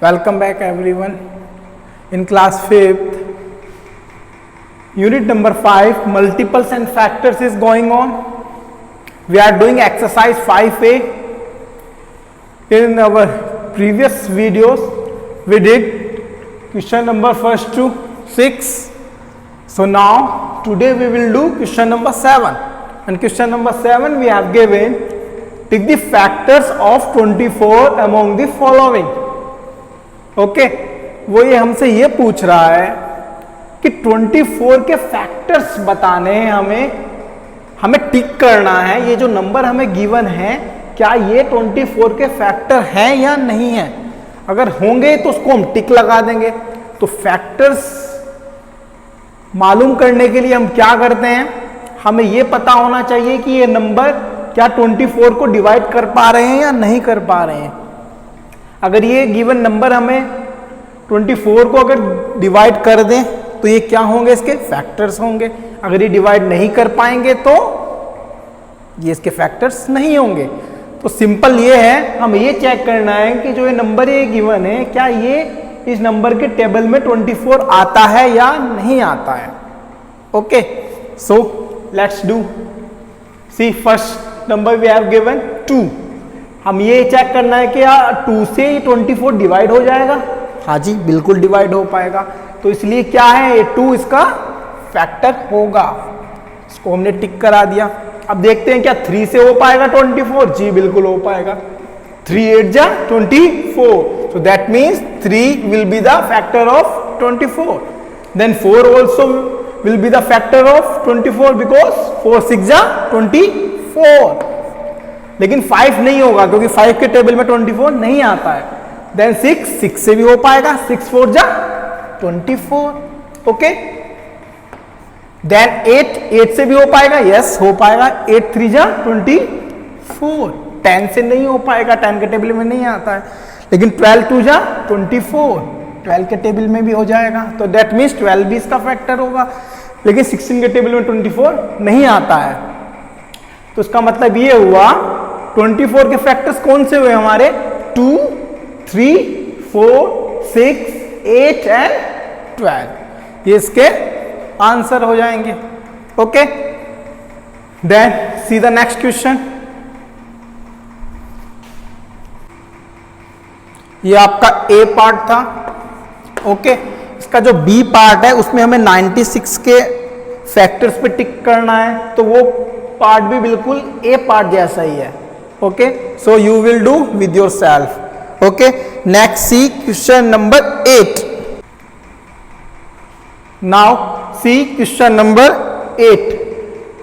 Welcome back everyone. In class 5th, unit number 5, multiples and factors is going on. We are doing exercise 5a. In our previous videos, we did question number first to 6. So now, today we will do question number 7. And question number 7 we have given, take the factors of 24 among the following. Okay वो ये हमसे ये पूछ रहा है कि 24 के factors बताने हैं, हमें टिक करना है ये जो नंबर हमें गिवन है क्या ये 24 के फैक्टर हैं या नहीं है। अगर होंगे तो उसको हम टिक लगा देंगे। तो फैक्टर्स मालूम करने के लिए हम क्या करते हैं, हमें ये पता होना चाहिए कि ये नंबर क्या 24 को डिवाइड कर पा रहे हैं या नहीं कर पा रहे हैं। अगर ये गिवन नंबर हमें 24 को अगर डिवाइड कर दें तो ये क्या होंगे, इसके फैक्टर्स होंगे। अगर ये डिवाइड नहीं कर पाएंगे तो ये इसके फैक्टर्स नहीं होंगे। तो सिंपल ये है, हमें ये चेक करना है कि जो ये नंबर ये गिवन है क्या ये इस नंबर के टेबल में 24 आता है या नहीं आता है। Okay, so let's do. See first number we have given 2। हम ये चेक करना है कि 2 से 24 डिवाइड हो जाएगा। हाँ जी, बिल्कुल डिवाइड हो पाएगा। तो इसलिए क्या है, ये 2 इसका फैक्टर होगा। इसको हमने टिक करा दिया। अब देखते हैं क्या 3 से हो पाएगा 24। जी बिल्कुल हो पाएगा। 3 8 जा 24। So that means 3 will be the factor of 24। Then 4 also will be the factor of 24 because 4 6 जा 24। लेकिन 5 नहीं होगा क्योंकि 5 के टेबल में 24 नहीं आता है। देन 6 से भी हो पाएगा। 6 4 जा 24। ओके, देन 8 से भी हो पाएगा। यस हो पाएगा। 8 3 जा 24। 10 से नहीं हो पाएगा, 10 के टेबल में नहीं आता है। लेकिन 12 2 जा 24, 12 के टेबल में भी हो जाएगा। तो दैट मीन्स 12 भी इसका फैक्टर होगा। लेकिन 16 के टेबल में 24 नहीं आता है। तो इसका मतलब ये हुआ 24 के फैक्टर्स कौन से हुए हमारे, 2 3 4 6 8 एंड 12। ये इसके आंसर हो जाएंगे। Okay, then see the next question. ये आपका ए पार्ट था। ओके, इसका जो बी पार्ट है उसमें हमें 96 के फैक्टर्स पे टिक करना है। तो वो पार्ट भी बिल्कुल ए पार्ट जैसा ही है। Okay, so you will do with yourself. Okay, next see question number 8। Now see question number 8।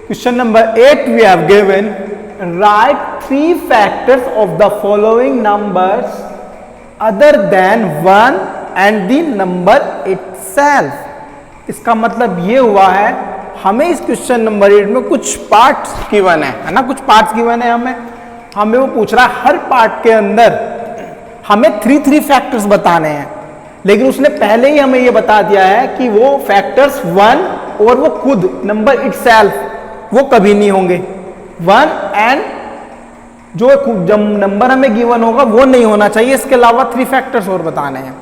Question number 8 we have given, write 3 factors of the following numbers other than 1 and the number itself. इसका मतलब ये हुआ है, हमें इस question number 8 में कुछ parts given है ना, कुछ पार्ट्स गिवन है। हमें वो पूछ रहा है हर पार्ट के अंदर हमें 3 फैक्टर्स बताने हैं। लेकिन उसने पहले ही हमें ये बता दिया है कि वो फैक्टर्स 1 और वो खुद नंबर इटसेल्फ वो कभी नहीं होंगे। 1 एंड जो जब नंबर हमें गिवन होगा वो नहीं होना चाहिए। इसके अलावा 3 फैक्टर्स और बताने हैं।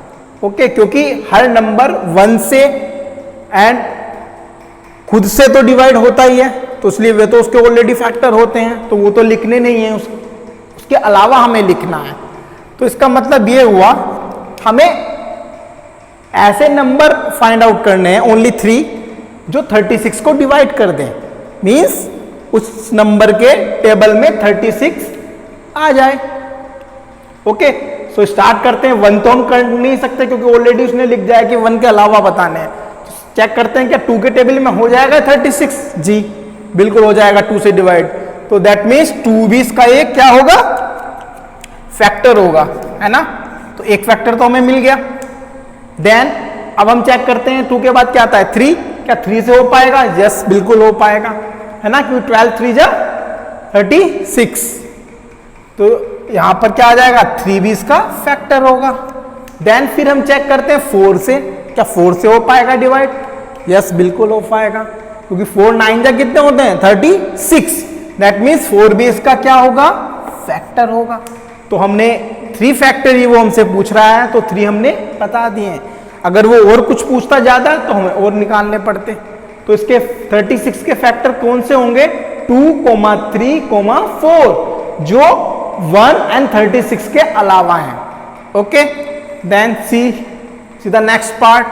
ओके, क्योंकि हर नंबर 1 से एंड खुद से तो डिवाइड होता ही है, तो इसलिए वे तो उसके ऑलरेडी फैक्टर होते हैं, तो वो तो लिखने नहीं है, उसके अलावा हमें लिखना है। तो इसका मतलब ये हुआ, हमें ऐसे नंबर फाइंड आउट करने हैं ओनली 3 जो 36 को डिवाइड कर दें। मींस उस नंबर के टेबल में 36 आ जाए। ओके, सो स्टार्ट करते हैं। 1 तो हम कर नहीं सकते क्योंकि ऑलरेडी उसने लिख दिया है कि 1 के अलावा बताने हैं। चेक करते हैं क्या 2 के टेबल में हो जाएगा 36। जी बिल्कुल हो जाएगा 2 से डिवाइड। तो दैट मीन्स 2 भी इसका एक क्या होगा, फैक्टर होगा, है ना। तो एक फैक्टर तो हमें मिल गया। देन अब हम चेक करते हैं 2 के बाद क्या आता है 3। क्या 3 से हो पाएगा, यस बिल्कुल हो पाएगा, है ना, क्योंकि 12 3 जा 36। तो यहां पर क्या आ जाएगा, 3 भी इसका फैक्टर होगा। देन फिर हम चेक करते हैं 4 से। क्या 4 से हो पाएगा डिवाइड, यस बिल्कुल हो पाएगा, क्योंकि 4 9 जा कितने होते हैं 36। दैट मीन्स 4 भी इसका क्या होगा, फैक्टर होगा। तो हमने 3 फैक्टर ही वो हमसे पूछ रहा है तो 3 हमने बता दिए हैं। अगर वो और कुछ पूछता ज्यादा तो हमें और निकालने पड़ते। तो इसके 36 के फैक्टर कौन से होंगे? 2, 3, 4 जो 1 and 36 के अलावा हैं। Okay, then see the next part.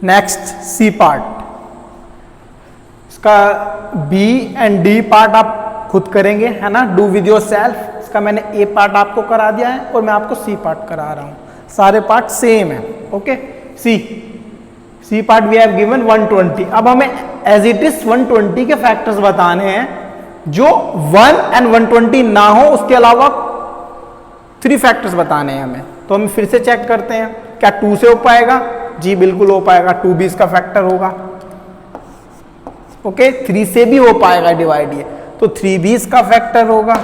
Next C part, इसका बी एंड डी पार्ट आप खुद करेंगे, है ना, डू विद योर सेल्फ। इसका मैंने ए पार्ट आपको करा दिया है और मैं आपको सी पार्ट करा रहा हूं, सारे पार्ट सेम है। Okay, C part we have given 120। अब हमें एज इट इज 120 के फैक्टर्स बताने हैं जो 1 and 120 ना हो, उसके अलावा 3 फैक्टर्स बताने हैं हमें। तो हम फिर से चेक करते हैं, क्या 2 से हो पाएगा? जी बिल्कुल हो पाएगा, 2 भी इसका फैक्टर होगा। ओके, 3 से भी हो पाएगा डिवाइड, ये तो 3 भी इसका फैक्टर होगा।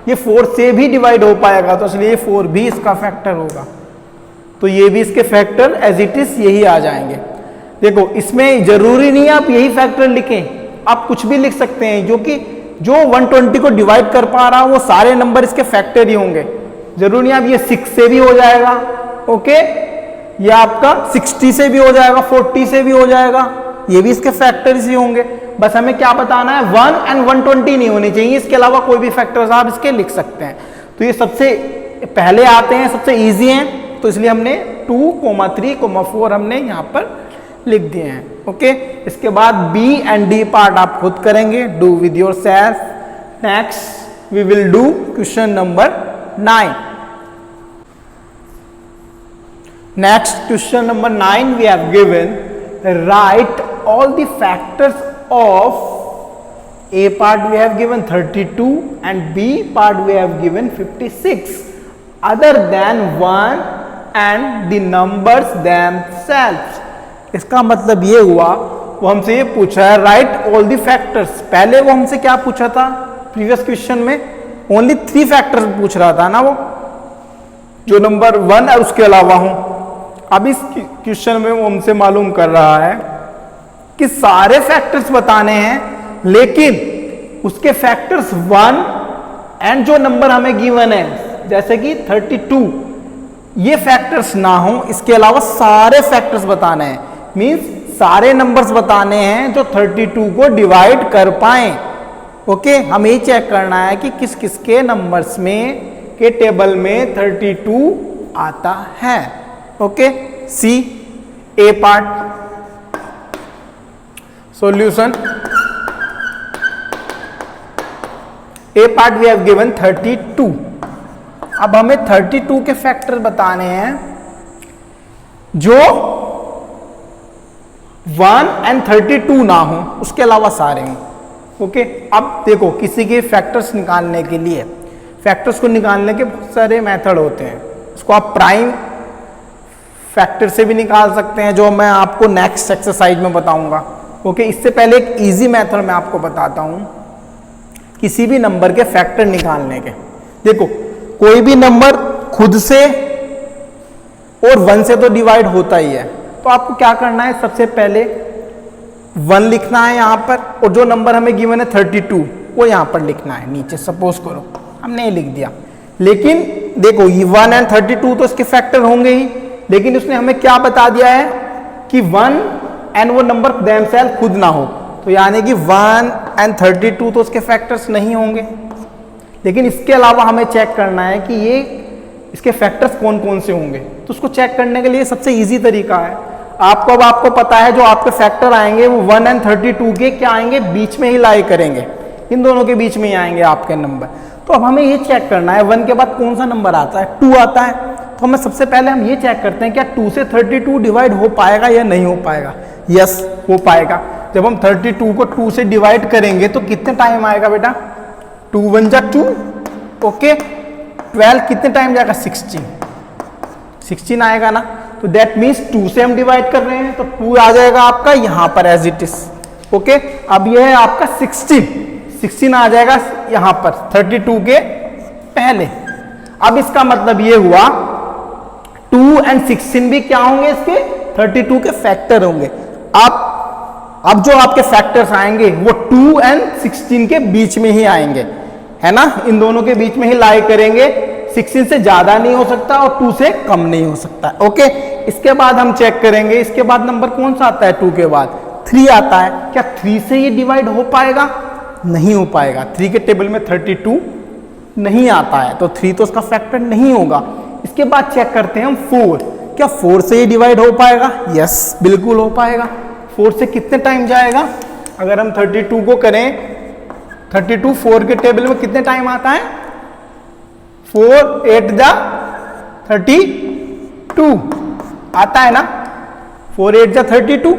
ये 4 से भी डिवाइड हो पाएगा तो इसलिए 4 भी इसका फैक्टर होगा। तो ये भी इसके फैक्टर एज इट इज यही आ जाएंगे। देखो, इसमें जरूरी नहीं है आप यही फैक्टर लिखें, आप कुछ भी लिख सकते हैं जो 120 को डिवाइड कर पा रहा वो सारे नंबर इसके फैक्टर ही होंगे। जरूरी नहीं आप ये 6 से भी हो जाएगा, ओके, ये आपका 60 से भी हो जाएगा, 40 से भी हो जाएगा, ये भी इसके फैक्टर्स ही होंगे। बस हमें क्या बताना है, 1 and 120 नहीं होनी चाहिए, इसके अलावा कोई भी फैक्टर्स आप इसके लिख सकते हैं। तो ये सबसे पहले आते हैं, सबसे इजी हैं, तो इसलिए हमने 2, 3, 4 हमने यहाँ पर लिख दिए हैं। ओके, इसके बाद बी एंड डी पार्ट आप खुद करेंगे, do with yourself. Next we will do question number 9। Next, question number 9 we have given, write all the factors of A part we have given 32 and B part we have given 56 other than 1 and the numbers themselves। इसका मतलब ये हुआ, वो हमसे ये पूछा है right all the factors. पहले वो हमसे क्या पूछा था प्रीवियस क्वेश्चन में? ओनली 3 फैक्टर्स पूछ रहा था ना वो, जो नंबर 1 है उसके अलावा हो। अब इस क्वेश्चन में वो हमसे मालूम कर रहा है कि सारे फैक्टर्स बताने हैं, लेकिन उसके फैक्टर्स 1 एंड जो नंबर हमें गिवन है जैसे कि 32, ये फैक्टर्स ना हो, इसके अलावा सारे फैक्टर्स बताने हैं। मींस सारे नंबर्स बताने हैं जो 32 को डिवाइड कर पाए। ओके, हमें ये चेक करना है कि किस किस के नंबर्स में के टेबल में 32 आता है। Okay, see A part solution. A part we have given 32। अब हमें 32 के फैक्टर बताने हैं जो 1 and 32 ना हो, उसके अलावा सारे हैं। ओके, अब देखो, किसी के फैक्टर्स निकालने के लिए, फैक्टर्स को निकालने के बहुत सारे मेथड होते हैं। इसको आप प्राइम फैक्टर से भी निकाल सकते हैं, जो मैं आपको नेक्स्ट एक्सरसाइज में बताऊंगा। ओके, इससे पहले एक इजी मेथड मैं आपको बताता हूं किसी भी नंबर के फैक्टर निकालने के। देखो, कोई भी नंबर खुद से और 1 से तो डिवाइड होता ही है, तो आपको क्या करना है, सबसे पहले 1 लिखना है यहाँ पर, और जो नंबर हमें गिवन है 32 वो यहाँ पर लिखना है नीचे। सपोज करो हमने ये लिख दिया, लेकिन देखो ये 1 and 32 तो इसके फैक्टर होंगे ही, लेकिन उसने हमें क्या बता दिया है कि 1 and वो नंबर themselves खुद ना हो, तो यानी कि 1 and 32 तो उसके फैक्टर्स नहीं होंगे। लेकिन इसके अलावा हमें चेक करना है कि ये इसके फैक्टर्स कौन कौन से होंगे। तो उसको चेक करने के लिए सबसे इजी तरीका है, आपको पता है जो आपके फैक्टर आएंगे वो 1 and 32 के क्या आएंगे, बीच में ही लाई करेंगे, इन दोनों के बीच में ही आएंगे आपके नंबर। तो अब हमें ये चेक करना है 1 के बाद कौन सा नंबर आता है, 2 आता है। तो हमें सबसे पहले हम ये चेक करते हैं क्या 2 से 32 डिवाइड हो पाएगा या नहीं हो पाएगा। यस, हो पाएगा। जब हम 32 को 2 से डिवाइड करेंगे तो कितने टाइम आएगा बेटा, 2 1 जा 2, ओके, 12 कितने टाइम जाएगा, 16 आएगा ना। तो दैट मीन्स 2 से हम डिवाइड कर रहे हैं तो 2 आ जाएगा आपका यहाँ पर एज इट इज। ओके, अब ये है आपका 16 आ जाएगा यहाँ पर 32 के पहले। अब इसका मतलब ये हुआ 2 and 16 भी क्या होंगे, इसके 32 के फैक्टर होंगे। अब अब जो आपके फैक्टर्स आएंगे वो 2 and 16 के बीच में ही आएंगे, है ना, इन दोनों के बीच में ही लाई करेंगे। 16 से ज्यादा नहीं हो सकता और 2 से कम नहीं हो सकता। ओके, इसके बाद हम चेक करेंगे, इसके बाद नंबर कौन सा आता है 2 के बाद? 3 आता है। क्या 3 से ये डिवाइड हो पाएगा? नहीं हो पाएगा। 3 के टेबल में 32 नहीं आता है, तो 3 तो उसका फैक्टर नहीं होगा। इसके बाद चेक करते हैं हम 4। क्या 4 से ये डिवाइड हो पाएगा? यस, बिल्कुल हो पाएगा। 4 से कितने टाइम जाएगा? अगर हम 32 को करें, 32 4 के टेबल में कितने टाइम आता है? 4 8 जा 32 आता है ना, 4 8 जा 32,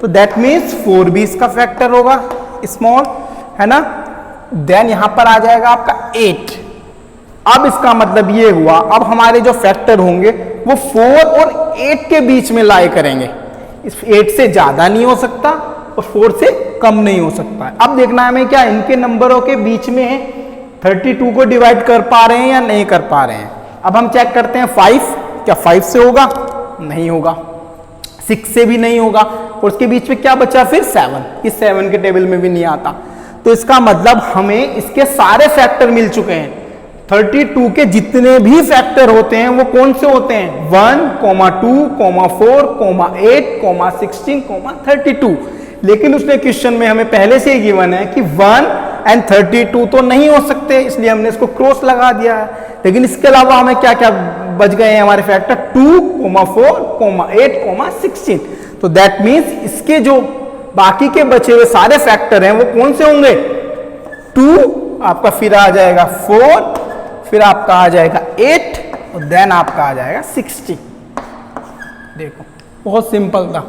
तो दैट मीन्स 4 भी इसका फैक्टर होगा, स्मॉल, है ना। देन यहां पर आ जाएगा आपका 8। अब इसका मतलब ये हुआ, अब हमारे जो फैक्टर होंगे वो 4 और 8 के बीच में लाई करेंगे। इस 8 से ज्यादा नहीं हो सकता और 4 से कम नहीं हो सकता है। अब देखना है हमें क्या इनके नंबरों के बीच में है 32 को डिवाइड कर पा रहे हैं या नहीं कर पा रहे हैं। अब हम चेक करते हैं 5, क्या 5 से होगा? नहीं होगा। 6 से भी नहीं होगा, और उसके बीच में क्या बचा फिर? 7। इस 7 के टेबल में भी नहीं आता। तो इसका मतलब हमें इसके सारे फैक्टर मिल चुके हैं। 32 के जितने भी फैक्टर होते हैं वो कौन से होते हैं? 1, 2, 4, 8, 16, 32। लेकिन उसने क्वेश्चन में हमें पहले से ही गिवन है कि 1 and 32 तो नहीं हो सकते, इसलिए हमने इसको क्रॉस लगा दिया है। लेकिन इसके अलावा हमें क्या क्या बच गए हैं हमारे फैक्टर? 2, 4, 8, 16। तो दैट मीन्स इसके जो बाकी के बचे हुए सारे फैक्टर हैं वो कौन से होंगे? 2 आपका, फिर आ जाएगा 4, फिर आपका आ जाएगा 8 और देन आपका आ जाएगा 16। देखो बहुत सिंपल था,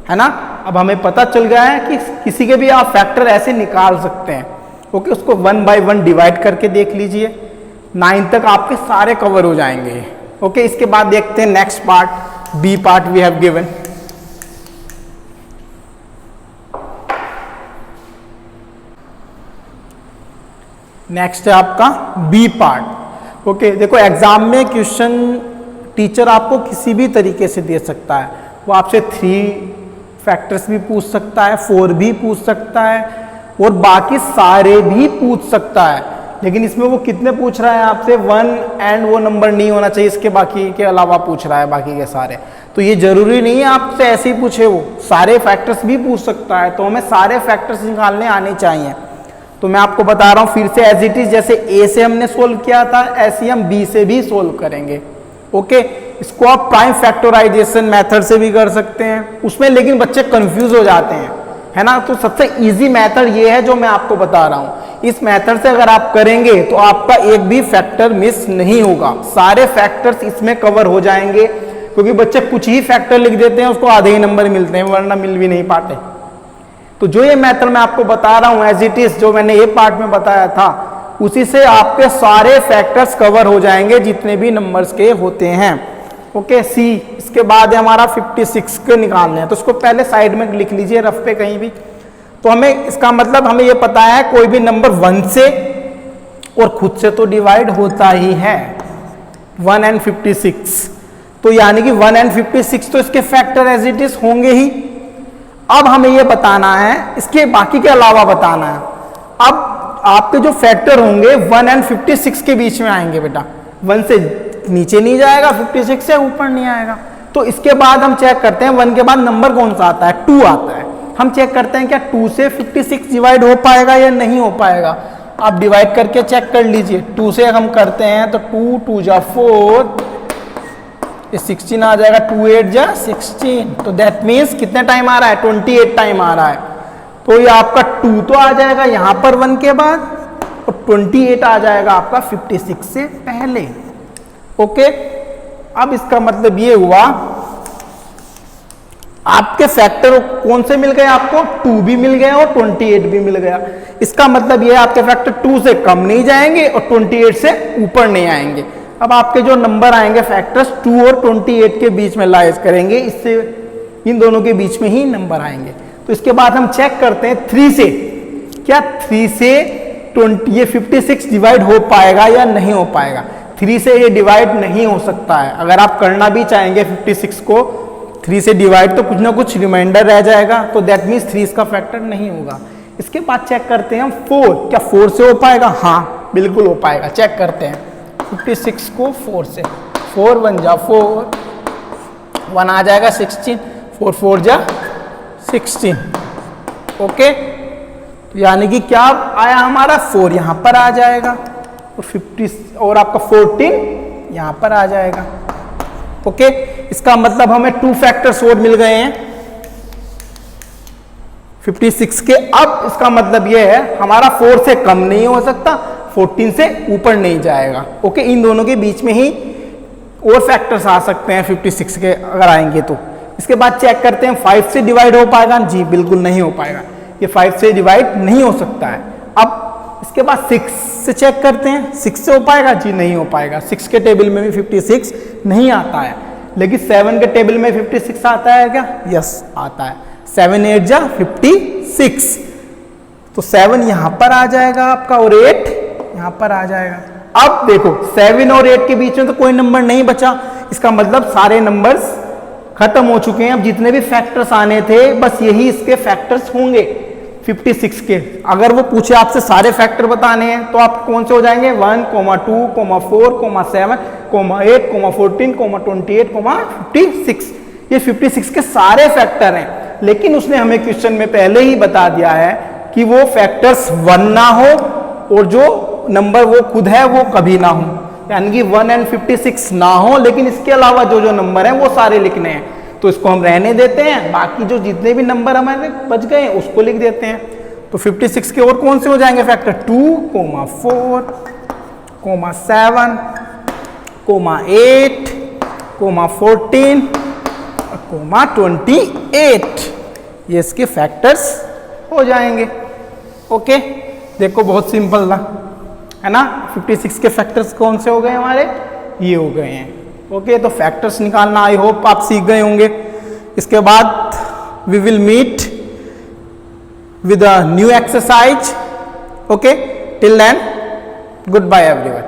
है ना। अब हमें पता चल गया है कि किसी के भी आप फैक्टर ऐसे निकाल सकते हैं। ओके, उसको 1 by 1 डिवाइड करके देख लीजिए, 9 तक आपके सारे कवर हो जाएंगे। ओके, इसके बाद देखते हैं next part, B part we have given. Next है आपका बी पार्ट। ओके, देखो एग्जाम में क्वेश्चन टीचर आपको किसी भी तरीके से दे सकता है। वो आपसे 3 फैक्टर्स भी पूछ सकता है, 4 भी पूछ सकता है और बाकी सारे भी पूछ सकता है। लेकिन इसमें वो कितने पूछ रहा है आपसे? 1 एंड वो नंबर नहीं होना चाहिए, इसके बाकी के अलावा पूछ रहा है बाकी के सारे। तो ये जरूरी नहीं है आपसे ऐसे ही पूछे, वो सारे फैक्टर्स भी पूछ सकता है। तो हमें सारे फैक्टर्स निकालने आने चाहिए। तो मैं आपको बता रहा हूं फिर से, एज इट इज, जैसे ए से हमने सोल्व किया था ऐसे ही हम बी से भी सोल्व करेंगे। ओके, इसको आप प्राइम फैक्टराइजेशन मेथड से भी कर सकते हैं उसमें, लेकिन बच्चे कंफ्यूज हो जाते हैं, है ना। तो सबसे इजी मेथड ये है जो मैं आपको बता रहा हूं। इस मेथड से अगर आप करेंगे तो आपका एक भी फैक्टर मिस नहीं होगा, सारे फैक्टर्स इसमें कवर हो जाएंगे। क्योंकि बच्चे कुछ ही फैक्टर लिख देते हैं, उसको आधे ही नंबर मिलते हैं, वरना मिल भी नहीं पाते। तो जो ये मेथड मैं आपको बता रहा हूं एज इट इज, जो मैंने ये पार्ट में बताया था, उसी से आपके सारे फैक्टर्स कवर हो जाएंगे जितने भी नंबर्स के होते हैं। ओके, सी। इसके बाद है हमारा 56 के निकालने हैं, तो उसको पहले साइड में लिख लीजिए रफ पे कहीं भी। तो हमें इसका मतलब हमें ये पता है कोई भी नंबर 1 से और खुद से तो डिवाइड होता ही है, 1 and 56। तो यानी कि 1 and 56 तो इसके फैक्टर एज इट इज होंगे ही। अब हमें ये बताना है, इसके बाकी के अलावा बताना है। अब आपके जो फैक्टर होंगे 1 and 56 के बीच में आएंगे बेटा, 1 से नीचे नहीं जाएगा, 56 से ऊपर नहीं आएगा। तो इसके बाद हम चेक करते हैं 1 के बाद नंबर कौन सा आता है? 2 आता है। हम चेक करते हैं क्या 2 से 56 डिवाइड हो पाएगा या नहीं हो पाएगा। आप डिवाइड करके चेक कर लीजिए। 2 से हम करते हैं तो 2 2 जा 4, 16 आ जाएगा, 2 8 जा 16। तो दैट मीन्स कितने टाइम आ रहा है? 28 टाइम आ रहा है। तो ये आपका 2 तो आ जाएगा यहां पर 1 के बाद, और 28 आ जाएगा आपका 56 से पहले। ओके, अब इसका मतलब ये हुआ आपके फैक्टर कौन से मिल गए आपको? 2 भी मिल गया और 28 भी मिल गया। इसका मतलब ये आपके फैक्टर 2 से कम नहीं जाएंगे और 28 से ऊपर नहीं आएंगे। अब आपके जो नंबर आएंगे फैक्टर्स 2 और 28 के बीच में लाइज करेंगे, इससे इन दोनों के बीच में ही नंबर आएंगे। तो इसके बाद हम चेक करते हैं 3 से, क्या 3 से 20 ये 56 डिवाइड हो पाएगा या नहीं हो पाएगा। 3 से ये डिवाइड नहीं हो सकता है। अगर आप करना भी चाहेंगे 56 को 3 से डिवाइड तो कुछ ना कुछ रिमाइंडर रह जाएगा, तो दैट मीन्स 3 इसका फैक्टर नहीं होगा। इसके बाद चेक करते हैं हम 4, क्या 4 से हो पाएगा? हाँ बिल्कुल हो पाएगा। चेक करते हैं 56 को 4 से, 4 1 जा 4, 1 आ जाएगा 16, 4 4 जा 16। ओके, तो यानी कि क्या आया हमारा 4 यहाँ पर आ जाएगा और 50 और आपका 14 यहाँ पर आ जाएगा। ओके, इसका मतलब हमें 2 फैक्टर्स और मिल गए हैं 56 के। अब इसका मतलब यह है हमारा 4 से कम नहीं हो सकता, 14 से ऊपर नहीं जाएगा। ओके, इन दोनों के बीच में ही और फैक्टर्स आ सकते हैं 56 के अगर आएंगे तो। इसके बाद चेक करते हैं 5 से डिवाइड हो पाएगा? जी बिल्कुल नहीं हो पाएगा, ये 5 से डिवाइड नहीं हो सकता है। अब इसके बाद 6 से चेक करते हैं, 6 से हो पाएगा? जी नहीं हो पाएगा, 6 के टेबल में भी 56 नहीं आता है। लेकिन 7 के टेबल में 56 आता है क्या? यस आता है, 7 8 जा 56, तो 7 यहां पर आ जाएगा आपका और 8 यहां पर आ जाएगा। अब देखो 7 और 8 के बीच में तो कोई नंबर नहीं बचा, इसका मतलब सारे नंबर्स खत्म हो चुके हैं। अब जितने भी फैक्टर्स आने थे बस यही इसके फैक्टर्स होंगे 56 के। अगर वो पूछे आपसे सारे फैक्टर बताने हैं तो आप कौन से हो जाएंगे? 1, 2, 4, 7, 8, 14, 28, 56। ये 56 के सारे फैक्टर हैं, लेकिन उसने हमें क्वेश्चन में पहले ही बता दिया है कि वो फैक्टर्स 1 ना हो और जो नंबर वो खुद है वो कभी ना हो, यानी कि 1 और 56 ना हो, लेकिन इसके अलावा जो जो नंबर हैं वो सारे लिखने हैं। तो इसको हम रहने देते हैं, बाकी जो जितने भी नंबर हमारे बच गए हैं उसको लिख देते हैं। तो 56 के और कौन से हो जाएंगे फैक्टर? 2, 4, 7, 8, 14, 28, ये इसके फैक्टर्स हो जाएंगे। ओके, देखो बहुत सिंपल था, है ना। 56 के फैक्टर्स कौन से हो गए हमारे? ये हो गए हैं। ओके, तो फैक्टर्स निकालना आई होप आप सीख गए होंगे। इसके बाद we will meet with a new exercise. Okay, till then goodbye everyone.